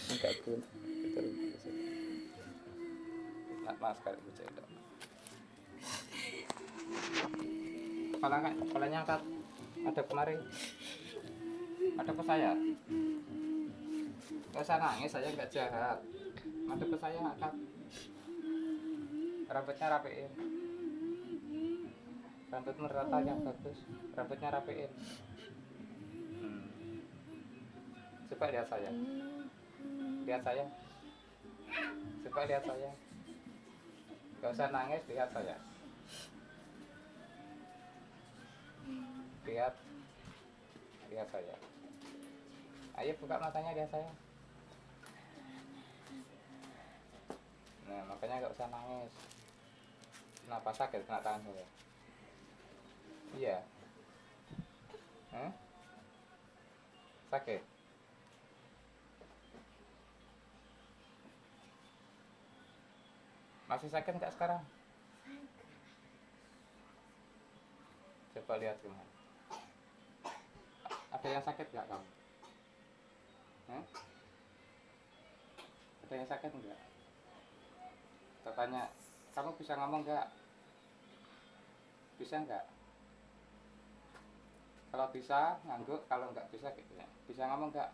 enggak pun betul. Maaf kalau bercanda. Kepalanya angkat. Ada kemarin. Ada ke saya. Gak usah nangis, saya nggak jahat. Ada ke saya angkat. Rambutnya rapiin. Rambutmu rata yang bagus. Rambutnya rapiin. Coba lihat saya. Lihat saya. Coba lihat saya. Gak usah nangis, lihat saya. Lihat. Lihat saya. Ayo buka matanya, lihat saya. Nah, makanya gak usah nangis. Kenapa sakit kena tangan saya? Iya. Sakit. Masih sakit nggak sekarang? Coba lihat gimana. Ada yang sakit nggak kamu? Ada yang sakit nggak? Tanya, kamu bisa ngomong nggak? Bisa nggak? Kalau bisa ngangguk, kalau nggak bisa gitu ya. Bisa ngomong nggak?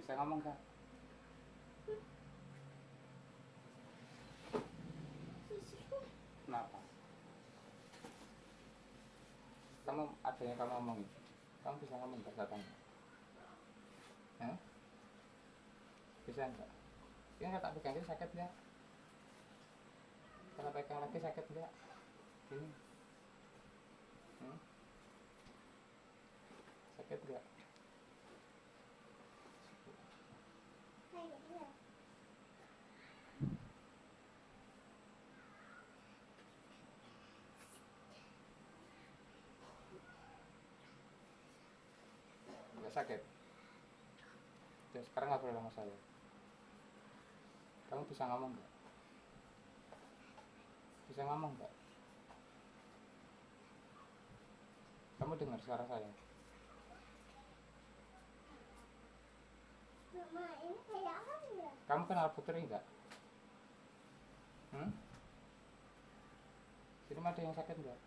Bisa ngomong nggak? Kenapa? Kamu ada yang kamu ngomongin? Kamu bisa ngomong nggak katanya? Bisa nggak? Ini nggak tak pegang ini sakit nggak? Kalau pegang lagi sakit nggak? Ini sakit nggak? Nggak sakit. Jadi sekarang ngobrol sama saya. Kamu bisa ngomong nggak? Bisa ngomong nggak? Kamu dengar suara saya? Mama, ini kayak apa ya? Kamu kenal Putri nggak? Di rumah ada yang sakit nggak?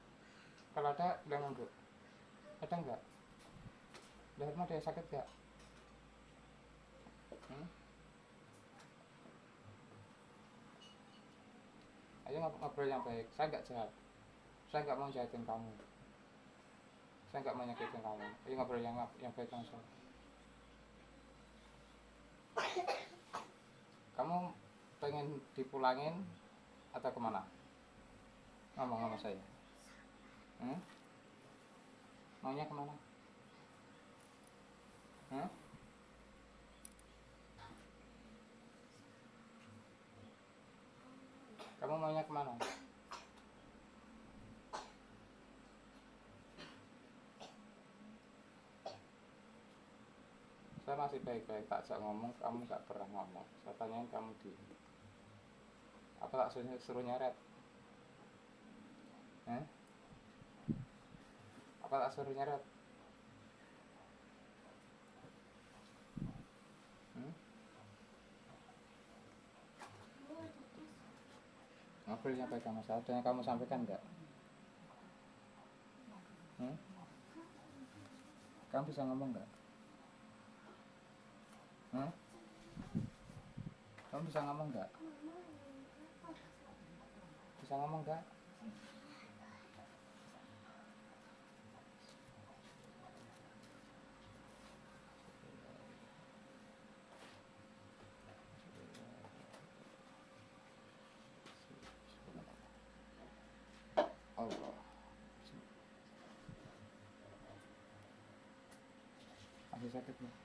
Kalau ada, bilang ngangguk. Ada nggak? Di rumah ada yang sakit nggak? Ayo ngobrol yang baik. Saya nggak jahat. Saya nggak mau jahatin kamu. Saya nggak mau nyakitin kamu. Ayo ngobrol yang baik langsung. Kamu pengen dipulangin atau kemana? Ngomong sama saya. Maunya kemana? Kamu maunya kemana? Saya masih baik-baik, tak ajak ngomong, kamu gak pernah ngomong. Saya tanyain kamu di apa, tak suruh nyeret? Apa tak suruh nyeret? Ngobrolnya baik sama saya, ada yang kamu sampaikan enggak? Kamu bisa ngomong enggak? Kamu bisa ngomong enggak? Bisa ngomong enggak? Allah. Masih sakit enggak?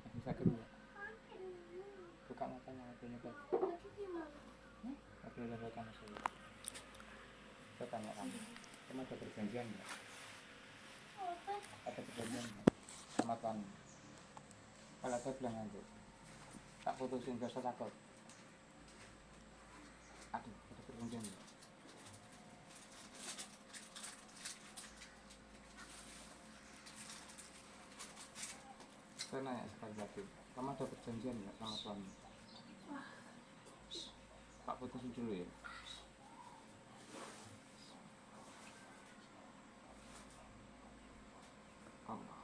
Masih sakit enggak? Buka matanya, ngobrolnya baik. Ngobrolnya baik sama saya. Saya tanya kamu ada perjanjian enggak? Ada perjanjian enggak sama Tuhan? Kalau saya bilang aja, tak putusin, gak usah takut. Ada perjanjian enggak? Saya nanya sekali lagi, kamu ada perjanjian nggak sama suami? Pak putusin dulu ya. Allah.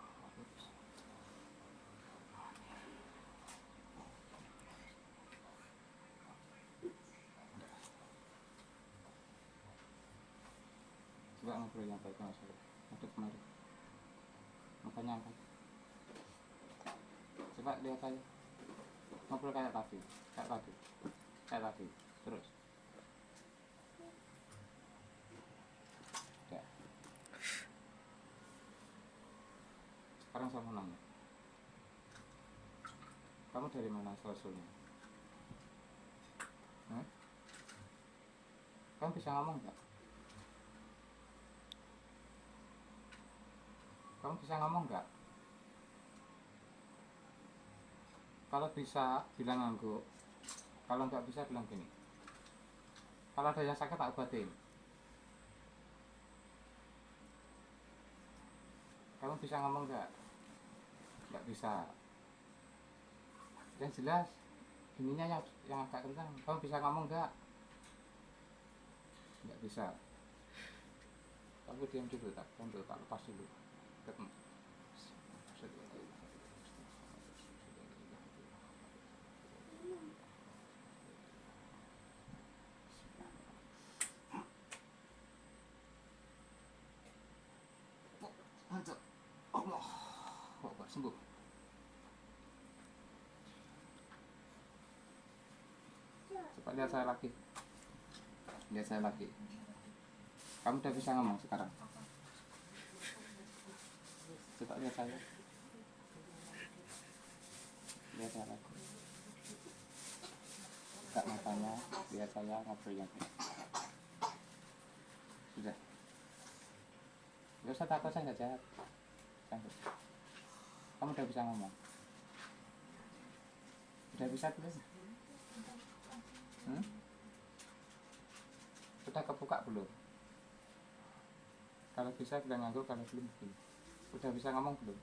Coba ngobrol yang baik sama saya. Untuk kemarin. Makanya angkat. Coba lihat saya. Ngobrol kayak tadi. Kayak tadi. Kayak tadi. Terus. Ya. Sekarang saya mau nanya. Kamu dari mana asal-usulnya? Kamu bisa ngomong nggak? Kamu bisa ngomong nggak? Kalau bisa, bilang ngangguk. Kalau nggak bisa, bilang gini. Kalau ada yang sakit, tak obatin. Kamu bisa ngomong nggak? Nggak bisa. Yang jelas, ininya yang agak kencang. Kamu bisa ngomong nggak? Nggak bisa. Kamu diam dulu, tak lepas dulu. Ketemu. Mantap. Allah. Kok sembuh? Coba lihat saya lagi. Lihat saya lagi. Kamu udah bisa ngomong sekarang. Coba lihat saya. Lihat saya lagi. Buka matanya. Lihat saya ngobrol yang baik. Sudah. Gak usah takut, saya nggak jahat. Kamu udah bisa ngomong. Udah bisa belum? Udah kebuka belum? Kalau bisa bilang nganggur, kalau belum belum. Udah bisa ngomong belum?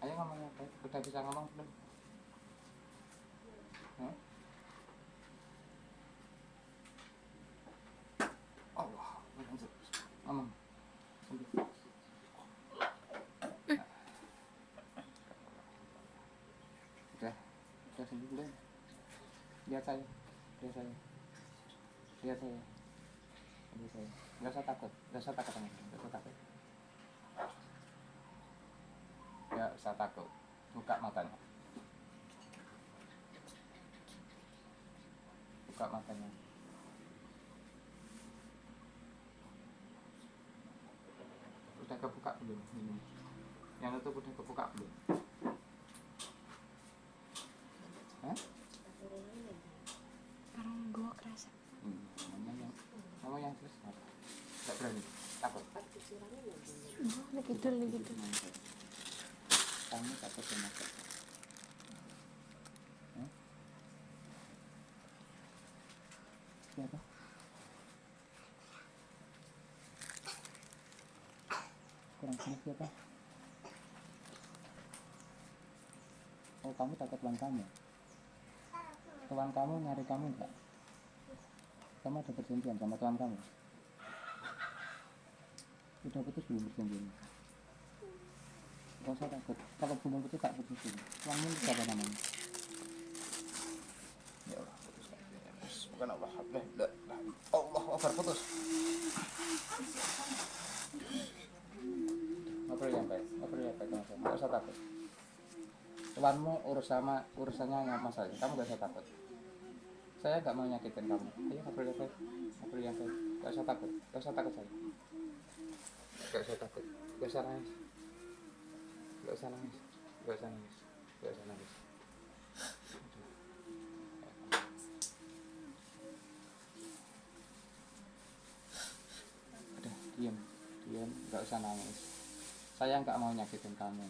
Ayo ngomong apa? Udah bisa ngomong belum? Allah, ngomong. Udah sembuh belum? Lihat saya. Lihat saya. Lihat saya. Lihat saya. Gak usah takut. Gak usah takut. Gak usah takut. Gak usah takut. Buka matanya. Buka matanya. Udah kebuka belum? Ini. Yang itu udah kebuka belum? Parang gua kerasa. Kamu yang terus apa? Gak berani? Takut? Gua gitu. Kamu takut sama apa? Siapa? Kurang jelas siapa? Oh, kamu takut tuan kamu? Tuan kamu nyari kamu enggak? Kamu ada perjanjian sama tuan kamu? Udah putus belum perjanjian? Gak usah takut. Kalau belum putus tak putusin. Tuanmu siapa namanya? Ya Allah, putus. Bukan Allah. Allah, putus. Ngobrol yang baik sama saya. Gak usah takut. Tuanmu urusannya masalah. Kamu gak usah takut. Saya gak mau nyakitin kamu. Ayo ngobrol yang baik. Gak usah takut saya. Gak usah takut. Gak usah nangis. Udah, diam. Gak usah nangis. Saya gak mau nyakitin kamu.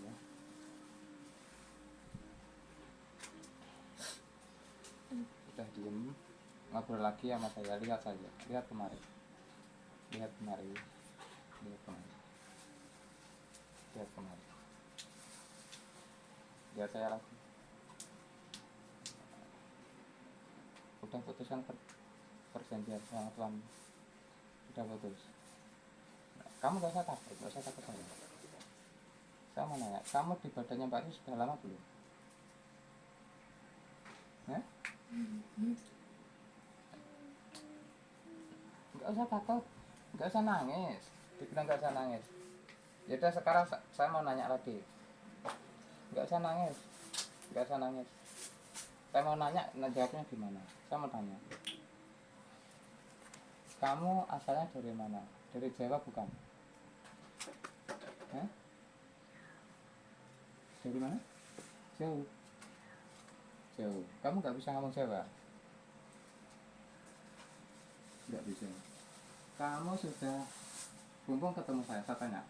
Ya. Udah diem. Ngobrol lagi sama saya. Lihat kemarin. Lihat kemari. Lihat kemari. Lihat kemari. Lihat saya lagi. Udah putusan perjanjian sama Tuhan. Udah putus. Nah, kamu gak usah takut saya. Saya mau nanya, kamu di badannya Mbak Ri sudah lama belum? Hah? Gak usah takut, gak usah nangis. Dibilang gak usah nangis. Yaudah sekarang saya mau nanya lagi. Gak usah nangis, gak usah nangis. Saya mau nanya, nah jawabnya gimana? Saya mau tanya. Kamu asalnya dari mana? Dari Jawa bukan? Hah? Dari mana? Jauh. Jauh. Kamu gak bisa ngomong Jawa? Gak bisa. Kamu sudah mumpung ketemu saya tanya.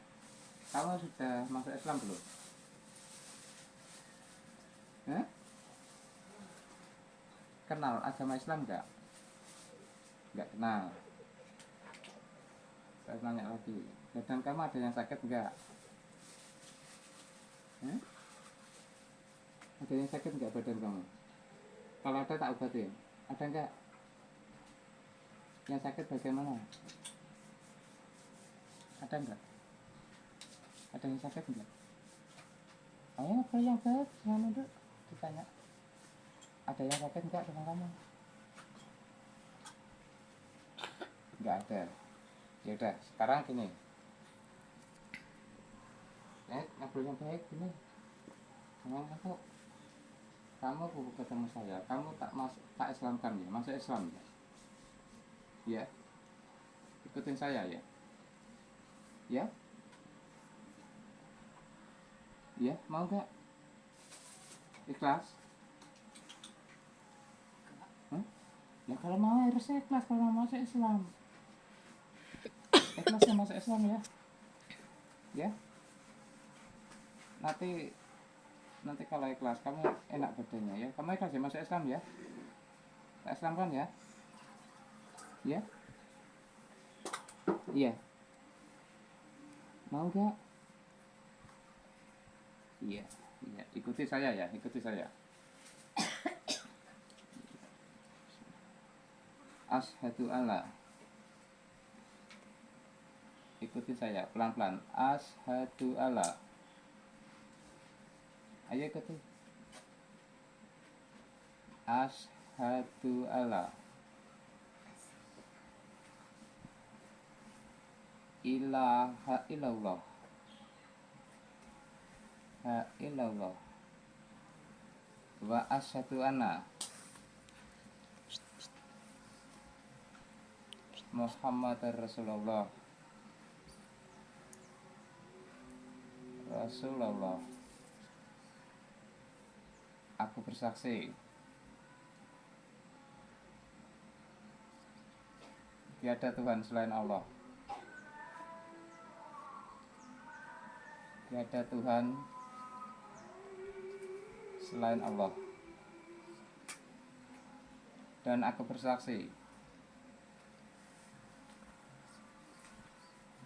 Kamu sudah masuk Islam belum? Hah? Kenal agama Islam enggak? Enggak kenal. Saya tanya lagi. Badan kamu ada yang sakit enggak? Hah? Ada yang sakit enggak badan kamu? Kalau ada tak obatin. Ada enggak? Yang sakit bagian mana? Ada enggak? Ada yang sakit enggak? Ayo apa yang sakit? Jangan duduk. Ditanya. Ada yang sakit enggak dengan kamu? Enggak ada. Ya udah, sekarang gini. Ngobrol yang baik gini. Jangan kamu ketemu saya, kamu tak Islamkan ya, masuk Islam ya. Ya. Ikutin saya ya. Ya? Ya, mau enggak? Ikhlas? Ya kalau mau harus ikhlas kalau mau masuk Islam. Ikhlas ya masuk Islam ya. Ya. Nanti kalau ikhlas kamu enak badannya ya. Kamu ikhlas ya masuk Islam ya. Tak Islam kan ya? Ya. Iya. Mau enggak? Iya. Iya. Ikuti saya ya. Ikuti saya. Asyhadu alla. Ikuti saya pelan-pelan. Asyhadu alla. Ayo ikuti. Asyhadu alla ilaha illallah wa asyhadu anna Muhammadar Rasulullah. Aku bersaksi tiada Tuhan selain Allah. Tiada Tuhan selain Allah. Dan aku bersaksi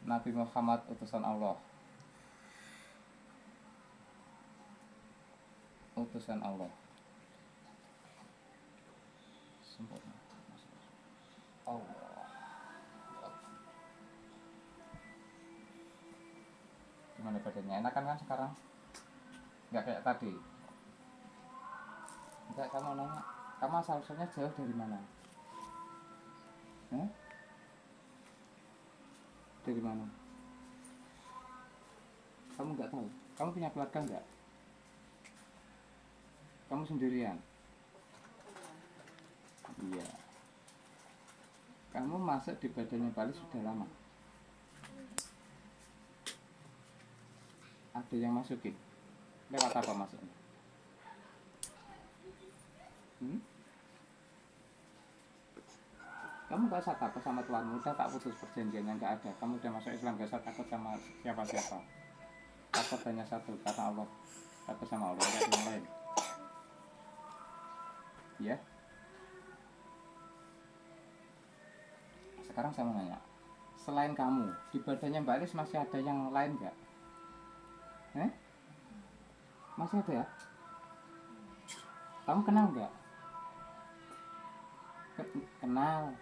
Nabi Muhammad utusan Allah. Utusan Allah. Sempurna. Allah. Gimana badannya? Enakan kan sekarang? Nggak kayak tadi. Enggak, kamu nanya. Kamu asal-usulnya jauh dari mana? Hah? Dari mana? Kamu nggak tahu? Kamu punya keluarga nggak? Kamu sendirian? Iya. Kamu masuk di badannya Bali sudah lama? Ada yang masukin? Lewat apa masuknya? Kamu gak usah takut sama Tuhanmu, udah tak putus perjanjiannya, gak ada. Kamu udah masuk Islam, gak usah takut sama siapa-siapa. Takut hanya satu, karena Allah. Takut sama Allah, gak ada yang lain. Ya. Sekarang saya mau nanya, selain kamu di badannya Mbak Lis masih ada yang lain nggak? Masih ada ya? Kamu kenal nggak? Kenal.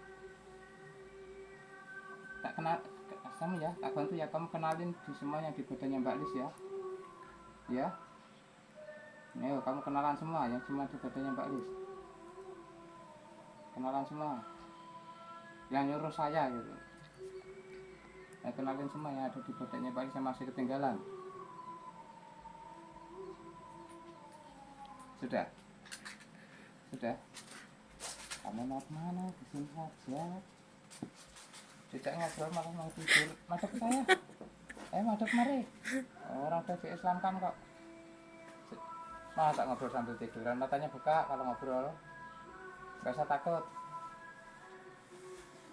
Tak kenal kamu ya, tak bantu ya, kamu kenalin di semuanya di badannya Mbak Lis ya. Ya. Ayo kamu kenalan semua ya, semua di badannya Mbak Lis. Kenalan semua. Yang nyuruh saya gitu. Ya, kenalin semua yang ada di badannya Mbak Lis yang masih ketinggalan. Sudah? Sudah? Kamu mau kemana? Disini saja. Tidak ngobrol malah mau tidur. Madep saya. Madep mari. Orang udah diislamkan kok. Masa ngobrol sambil tiduran? Matanya buka kalau ngobrol. Gak usah takut.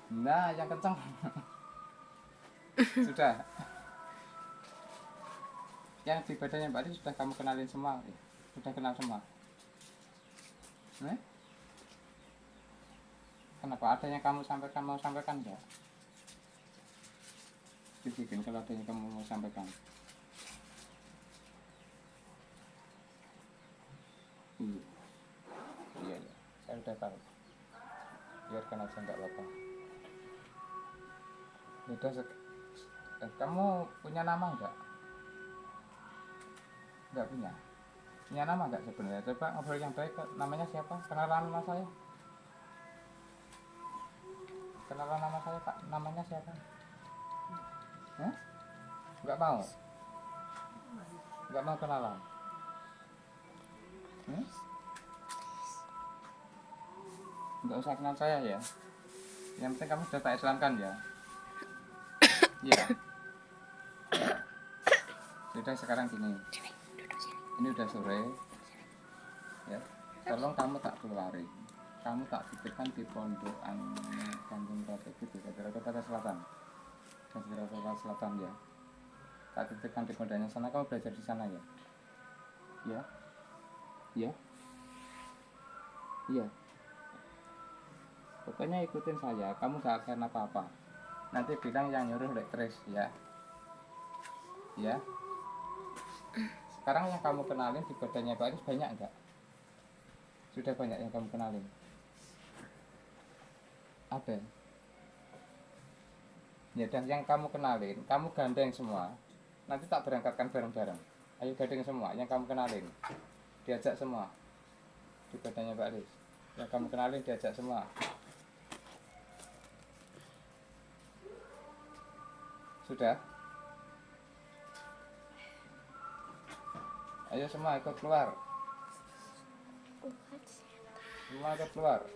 Nah, yang kenceng. Sudah. Yang di badannya Mbak Lis sudah kamu kenalin semua. Sudah kenal semua. Kenapa ada yang kamu sampaikan, mau sampaikan enggak? Bikin kalau ada yang kamu mau sampaikan. Iya, saya udah tahu. Biarkan aja enggak apa-apa. Kamu punya nama enggak? Enggak punya. Punya nama enggak sebenarnya? Coba ngobrol yang baik. Namanya siapa? Kenalan nama saya. Kenalan nama saya Pak. Namanya siapa? Enggak mau? Enggak mau kenalan? Enggak usah kenal saya ya. Yang penting kamu sudah tak islamkan ya. Iya. Sudah sekarang gini. Ini udah sore. Ya. Tolong kamu tak keluarin. Kamu tak titipkan di pondokan Kampung Ratu gitu, Jakarta Selatan. Jakarta Selatan ya. Tak titipkan di pondoknya sana, kamu belajar di sana ya. Ya. Ya. Iya. Pokoknya ikutin saya, kamu gak akan apa-apa. Nanti bilang yang nyuruh lektris ya. Ya. Sekarang yang kamu kenalin di badannya Pak Aris banyak enggak? Sudah banyak yang kamu kenalin? Ada. Ya, dan yang kamu kenalin, kamu gandeng semua. Nanti tak berangkatkan bareng-bareng. Ayo gandeng semua yang kamu kenalin. Diajak semua. Di badannya Pak Aris. Yang kamu kenalin diajak semua. Sudah? Ayo semua ikut keluar. Semua ikut keluar.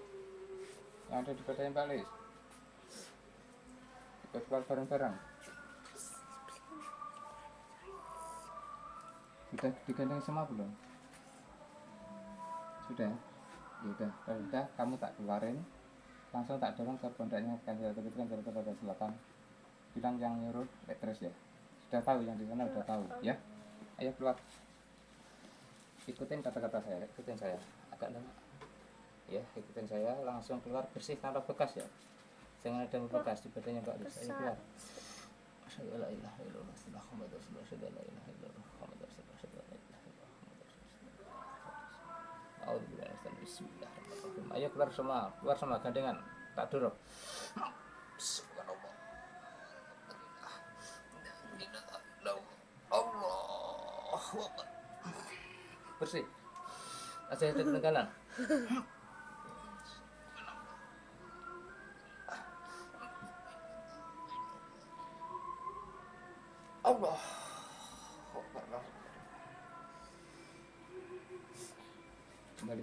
Yang ada di badannya Pak Aris. Ikut keluar bareng-bareng. Sudah digandeng semua belum? Sudah? Ya udah, kalau udah kamu tak keluarin. Langsung tak dorong ke pondoknya Jakarta Selatan. Bilang yang nyuruh lektris ya. Sudah tahu yang di sana udah tahu ya. Ayo keluar. Ikutin kata-kata saya, ikutin saya. Agak lama. Ya, ikutin saya, langsung keluar, bersihkan roh bekas ya. Jangan ada bekas di badannya Pak Aris. Ayo keluar. Asyhadu alla ilaha illallah Muhammadur rasulullah. Asyhadu alla ilaha illallah Muhammadur rasulullah. Asyhadu alla ilaha illallah Muhammadur rasulullah. A'udzubillahi minasyaitonir rajim. Bismillahirrahmanirrahim. Ayo keluar semua gandengan. Tak dorong. Bersih. Aja ada ketinggalan. Allah. Kembali.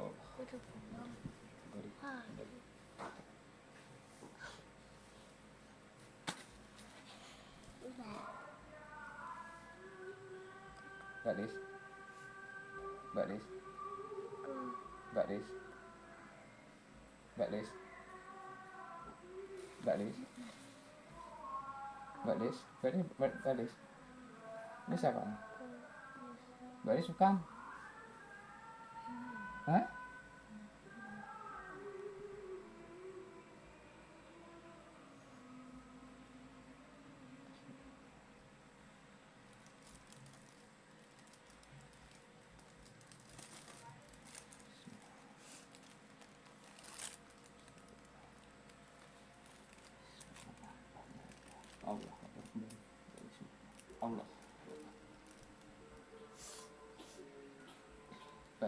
Oh. Kembali. Mbak Lis. Mbak Lis. Mbak Lis. Mbak Lis. Mbak Lis. Mbak Lis. Mbak Lis. Ini siapa? Mbak Lis bukan? Hah?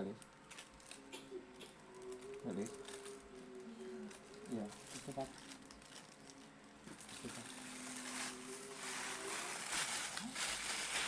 Lis? Lis? Iya, cepat.